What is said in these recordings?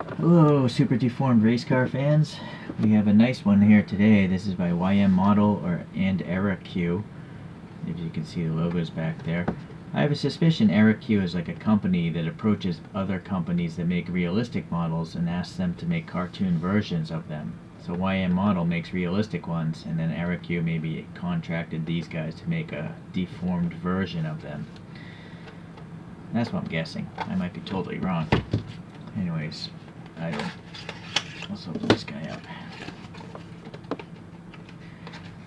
Hello, super deformed race car fans. We have a nice one here today. This is by Ym Model EraQ. If you can see the logos back there. I have a suspicion EraQ is like a company that approaches other companies that make realistic models and asks them to make cartoon versions of them. So Ym Model makes realistic ones, and then EraQ maybe contracted these guys to make a deformed version of them. That's what I'm guessing. I might be totally wrong. Anyways, let's open this guy up.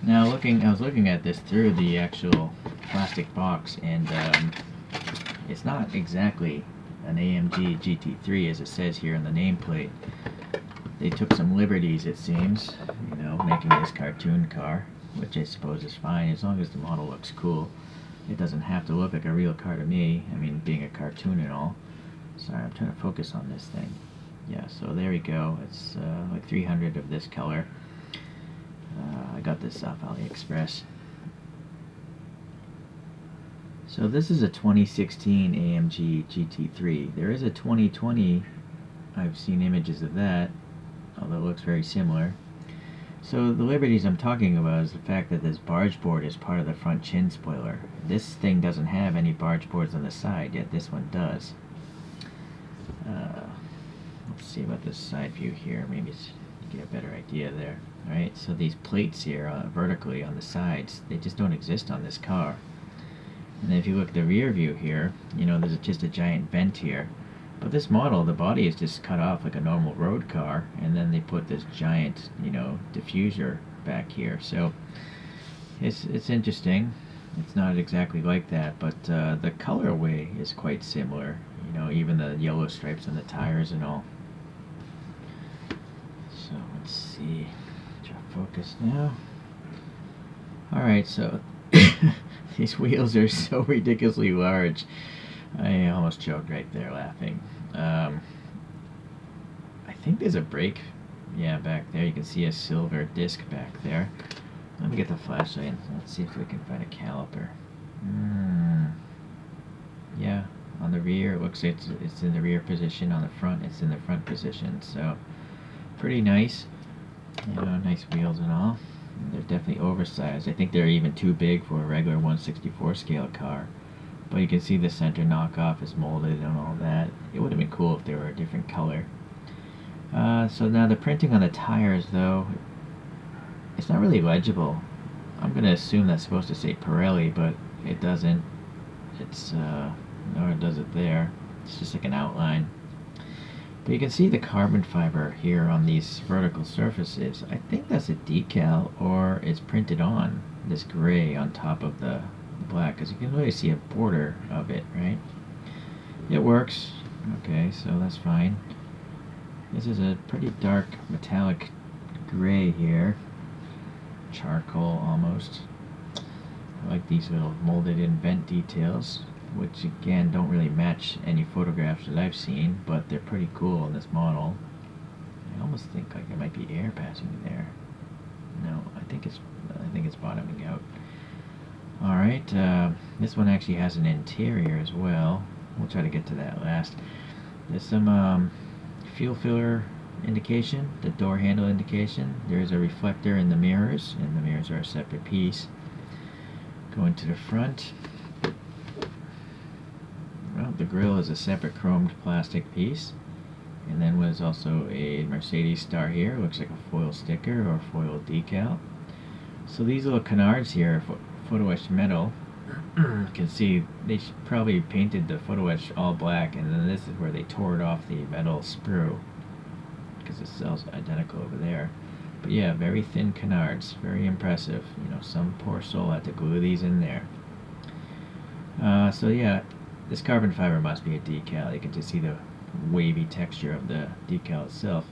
Now, I was looking at this through the actual plastic box, and it's not exactly an AMG GT3 as it says here in the nameplate. They took some liberties, it seems, making this cartoon car, which I suppose is fine as long as the model looks cool. It doesn't have to look like a real car to me. I mean, being a cartoon and all. Sorry, I'm trying to focus on this thing. Yeah, so there we go. It's like 300 of this color. I got this off AliExpress. So this is a 2016 AMG GT3. There is a 2020. I've seen images of that, although it looks very similar. So the liberties I'm talking about is the fact that this barge board is part of the front chin spoiler. This thing doesn't have any barge boards on the side, yet this one does. Let's see about this side view here. Maybe get a better idea there. Alright, so these plates here vertically on the sides, they just don't exist on this car. And if you look at the rear view here, there's just a giant vent here. But this model, the body is just cut off like a normal road car, and then they put this giant, diffuser back here. So it's interesting. It's not exactly like that, but the colorway is quite similar. Even the yellow stripes on the tires and all. So let's see. Try to focus now. Alright, so these wheels are so ridiculously large. I almost choked right there laughing. I think there's a brake, back there. You can see a silver disc back there. Let me get the flashlight and let's see if we can find a caliper. Yeah, on the rear it looks like it's in the rear position. On the front it's in the front position. So pretty nice. Nice wheels and all. They're definitely oversized. I think they're even too big for a regular 1/64 scale car. But you can see the center knockoff is molded and all that. It would have been cool if they were a different color. So now the printing on the tires, though, it's not really legible. I'm going to assume that's supposed to say Pirelli, but it doesn't. It's, nor does it there. It's just like an outline. But you can see the carbon fiber here on these vertical surfaces. I think that's a decal, or it's printed on this gray on top of the black, because you can really see a border of it, right? It works. Okay, so that's fine. This is a pretty dark metallic gray here. Charcoal almost. I like these little molded in vent details, which again don't really match any photographs that I've seen, but they're pretty cool in this model. I almost think like there might be air passing there. No, I think it's bottoming out. Alright, this one actually has an interior as well. We'll try to get to that last. There's some fuel filler indication, the door handle indication. There is a reflector in the mirrors, and the mirrors are a separate piece. Going to the front. Well, the grille is a separate chromed plastic piece. And then was also a Mercedes star here. Looks like a foil sticker or foil decal. So these little canards here, photo etched metal, you can see they probably painted the photo etch all black, and then this is where they tore it off the metal sprue, because it sells identical over there. But yeah, very thin canards, very impressive. Some poor soul had to glue these in there. So yeah, this carbon fiber must be a decal. You can just see the wavy texture of the decal itself.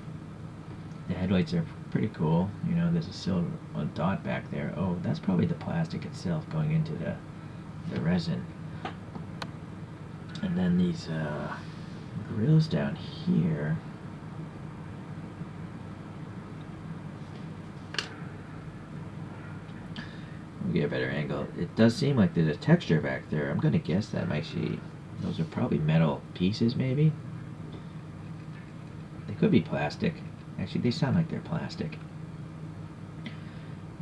The headlights are pretty cool. There's a silver dot back there. Oh, that's probably the plastic itself going into the resin. And then these grills down here. We'll get a better angle. It does seem like there's a texture back there. I'm going to guess that those are probably metal pieces, maybe. They It could be plastic. Actually, they sound like they're plastic.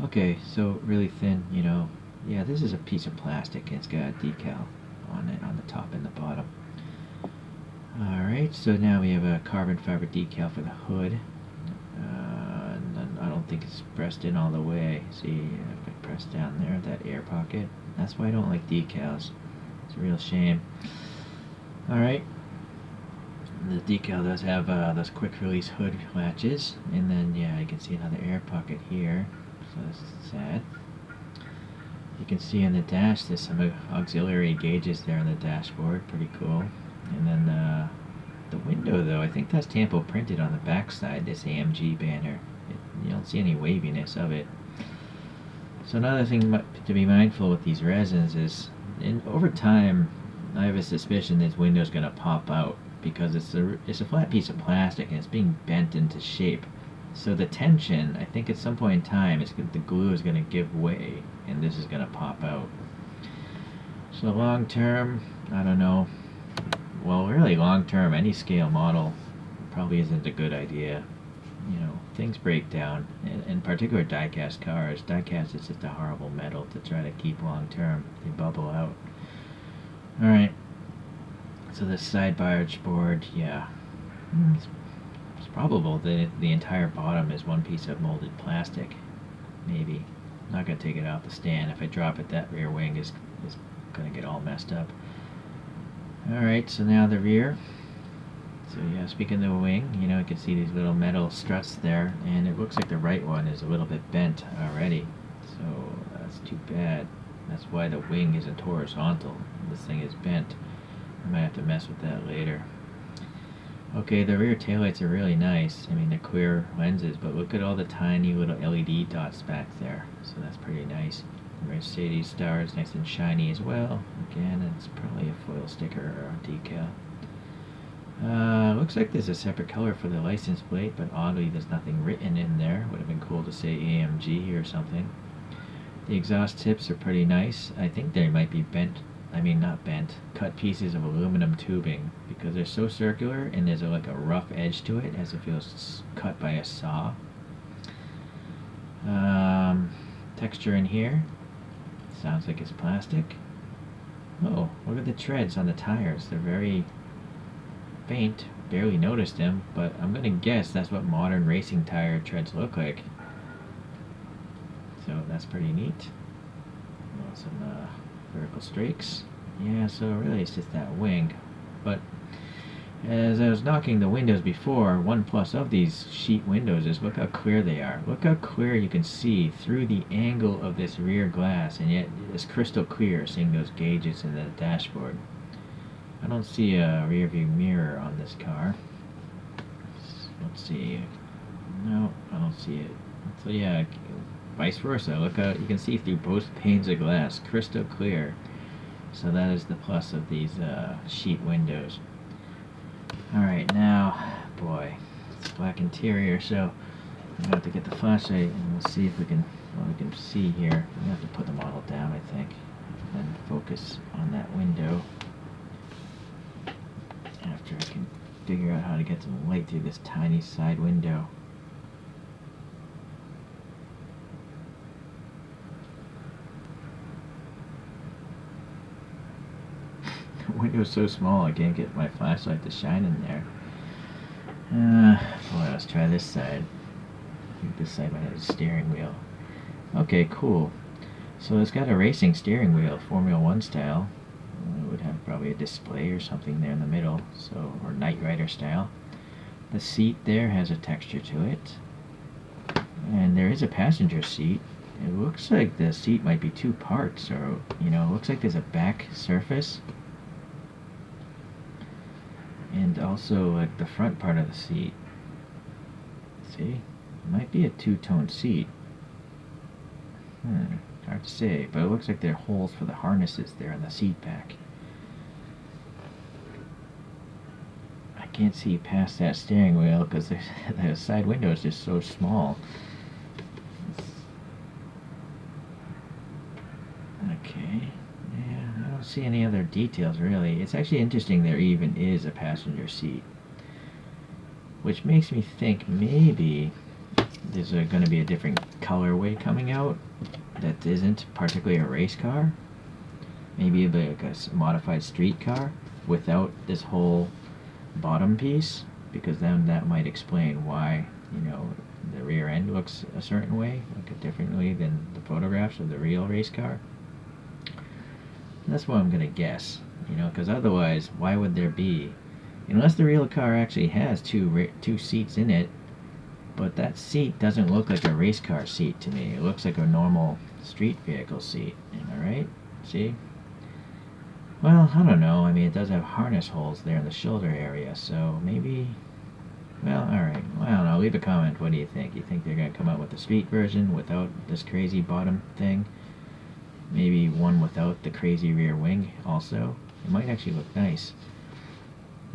Okay, so really thin, you know. Yeah, this is a piece of plastic. It's got a decal on it on the top and the bottom. Alright, so now we have a carbon fiber decal for the hood. And I don't think it's pressed in all the way. See, if I press down there, that air pocket. That's why I don't like decals. It's a real shame. Alright, the decal does have those quick release hood latches. And then, yeah, you can see another air pocket here. So that's sad. You can see in the dash there's some auxiliary gauges there on the dashboard. Pretty cool. And then the window, though, I think that's tampo printed on the back side, this AMG banner. You don't see any waviness of it. So another thing to be mindful with these resins is, over time, I have a suspicion this window's going to pop out because it's a flat piece of plastic and it's being bent into shape. So the tension, I think at some point in time, the glue is going to give way and this is going to pop out. So long term, I don't know. Well, really long term, any scale model probably isn't a good idea. You know, things break down. In particular, die-cast cars. Die-cast is just a horrible metal to try to keep long term. They bubble out. Alright. So the side barge board, yeah. It's probable that the entire bottom is one piece of molded plastic. Maybe. I'm not going to take it off the stand. If I drop it, that rear wing is going to get all messed up. Alright, so now the rear. So yeah, speaking of the wing, you know, you can see these little metal struts there, and it looks like the right one is a little bit bent already. So that's too bad. That's why the wing isn't horizontal. This thing is bent. I might have to mess with that later. Okay, the rear taillights are really nice. I mean, they're clear lenses, but look at all the tiny little LED dots back there. So that's pretty nice. The Mercedes star is nice and shiny as well. Again, it's probably a foil sticker or a decal. Looks like there's a separate color for the license plate, but oddly there's nothing written in there. Would have been cool to say AMG or something. The exhaust tips are pretty nice. I think they might be cut pieces of aluminum tubing because they're so circular and there's like a rough edge to it as if it was cut by a saw. Texture in here. Sounds like it's plastic. Oh, look at the treads on the tires. They're very faint. Barely noticed them, but I'm gonna guess that's what modern racing tire treads look like. So that's pretty neat. Some vertical streaks. Yeah, so really it's just that wing. But as I was knocking the windows before, one plus of these sheet windows is look how clear they are. Look how clear you can see through the angle of this rear glass, and yet it's crystal clear seeing those gauges in the dashboard. I don't see a rear view mirror on this car. Let's see. No, I don't see it. So yeah, vice versa. Look out, you can see through both panes of glass, crystal clear. So that is the plus of these sheet windows. Alright, now, boy, it's black interior, so I'm going to have to get the flashlight and we'll see if we can, what we can see here. I'm going to have to put the model down, I think, and focus on that window after I can figure out how to get some light through this tiny side window. The window's so small I can't get my flashlight to shine in there. Boy, let's try this side. I think this side might have a steering wheel. Okay, cool. So it's got a racing steering wheel, Formula 1 style. It would have probably a display or something there in the middle, so, or Knight Rider style. The seat there has a texture to it. And there is a passenger seat. It looks like the seat might be two parts, or, you know, it looks like there's a back surface. And also, like, the front part of the seat. See? It might be a two-tone seat. Hard to say, but it looks like there are holes for the harnesses there on the seat back. I can't see past that steering wheel because the side window is just so small. Okay, yeah, I don't see any other details really. It's actually interesting there even is a passenger seat. which makes me think maybe there's going to be a different colorway coming out that isn't particularly a race car. Maybe like a modified street car without this whole bottom piece, because then that might explain why, you know, the rear end looks a certain way, like differently than the photographs of the real race car. That's what I'm gonna guess, you know, because otherwise, why would there be, unless the real car actually has two seats in it, but that seat doesn't look like a race car seat to me. It looks like a normal street vehicle seat. Am I right? See? Well, I don't know. I mean, it does have harness holes there in the shoulder area, so maybe... Well, alright. Well, I don't know. Leave a comment. What do you think? You think they're going to come out with the street version without this crazy bottom thing? Maybe one without the crazy rear wing also? It might actually look nice.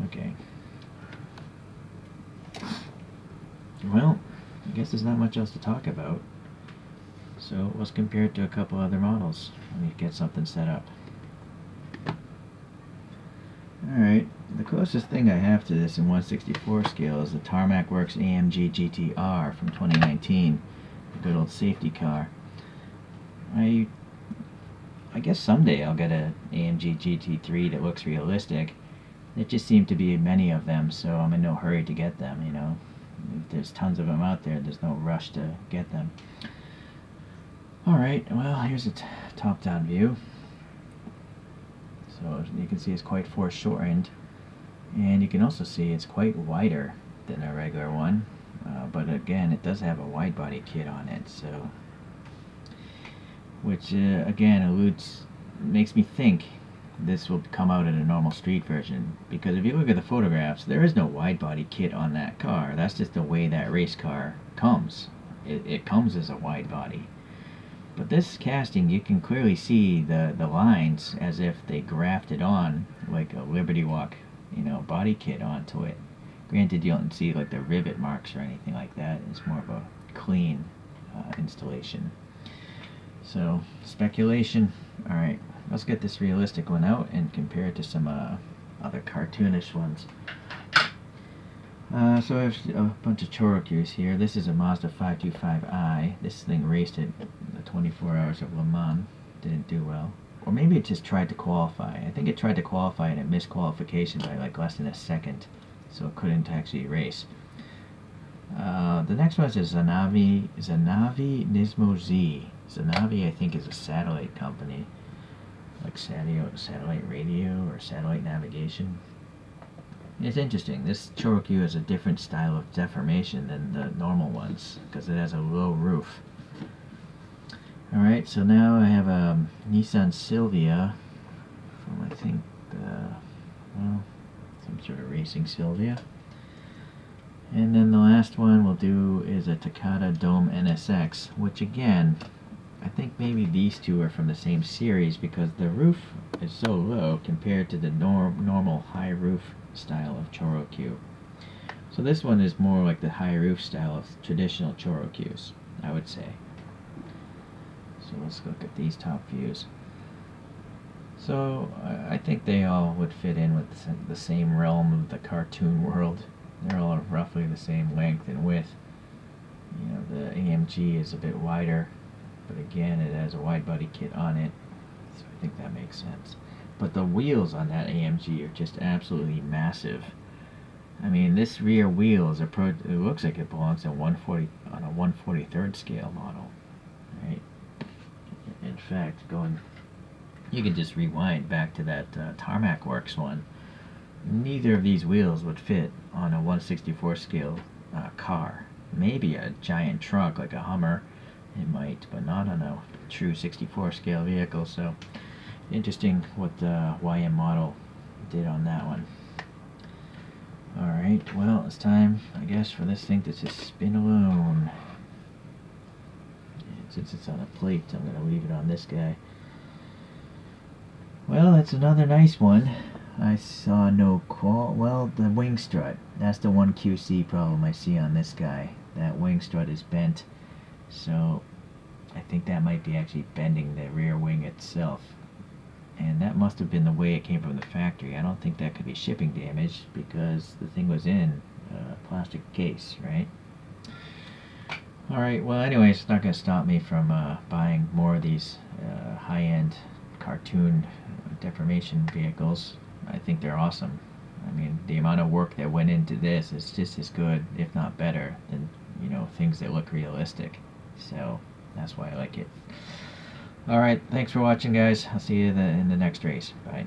Okay. Well, I guess there's not much else to talk about. So let's compare it to a couple other models. Let me get something set up. Alright, the closest thing I have to this in 1/64 scale is the Tarmac Works AMG GT3 from 2019. A good old safety car. I guess someday I'll get an AMG GT3 that looks realistic. There just seem to be many of them, so I'm in no hurry to get them, you know. If there's tons of them out there, there's no rush to get them. Alright, well, here's a top-down view. So you can see it's quite foreshortened, and you can also see it's quite wider than a regular one, but again, it does have a wide body kit on it, so which again makes me think this will come out in a normal street version, because if you look at the photographs, there is no wide body kit on that car. That's just the way that race car comes. It comes as a wide body. But this casting, you can clearly see the lines as if they grafted on like a Liberty Walk, you know, body kit onto it. Granted, you don't see like the rivet marks or anything like that. It's more of a clean installation. So, speculation. Alright, let's get this realistic one out and compare it to some other cartoonish ones. So I have a bunch of choro-qs here. This is a Mazda 525i. This thing raced at the 24 Hours of Le Mans. Didn't do well. Or maybe it just tried to qualify. I think it tried to qualify and it missed qualification by like less than a second. So it couldn't actually race. The next one is Zanavi Nismo Z. Zanavi, I think, is a satellite company. Like satellite radio or satellite navigation. It's interesting. This choro-q has a different style of deformation than the normal ones because it has a low roof. Alright, so now I have a Nissan Silvia from, I think, well, some sort of racing Silvia. And then the last one we'll do is a Takata Dome NSX, which again, I think maybe these two are from the same series because the roof is so low compared to the normal high roof style of choro-q. So this one is more like the high roof style of traditional choro-qs, I would say. So let's look at these top views. So I think they all would fit in with the same realm of the cartoon world. They're all roughly the same length and width. You know, the AMG is a bit wider, but again, it has a wide body kit on it, so I think that makes sense. But the wheels on that AMG are just absolutely massive. I mean, this rear wheel is it looks like it belongs to on a 1/43rd scale model, right? In fact, you can just rewind back to that Tarmac Works one. Neither of these wheels would fit on a 1/64 scale car. Maybe a giant truck like a Hummer, it might, but not on a true 64 scale vehicle. So interesting what the Ym Model did on that one. Alright, well, it's time, I guess, for this thing to just spin alone. And since it's on a plate, I'm going to leave it on this guy. Well, that's another nice one. I saw well, the wing strut. That's the one QC problem I see on this guy. That wing strut is bent, so I think that might be actually bending the rear wing itself. And that must have been the way it came from the factory. I don't think that could be shipping damage because the thing was in plastic case, right? Alright, well anyways, it's not going to stop me from buying more of these high-end cartoon deformation vehicles. I think they're awesome. I mean, the amount of work that went into this is just as good, if not better, than, you know, things that look realistic. So, that's why I like it. Alright, thanks for watching, guys. I'll see you in the next race. Bye.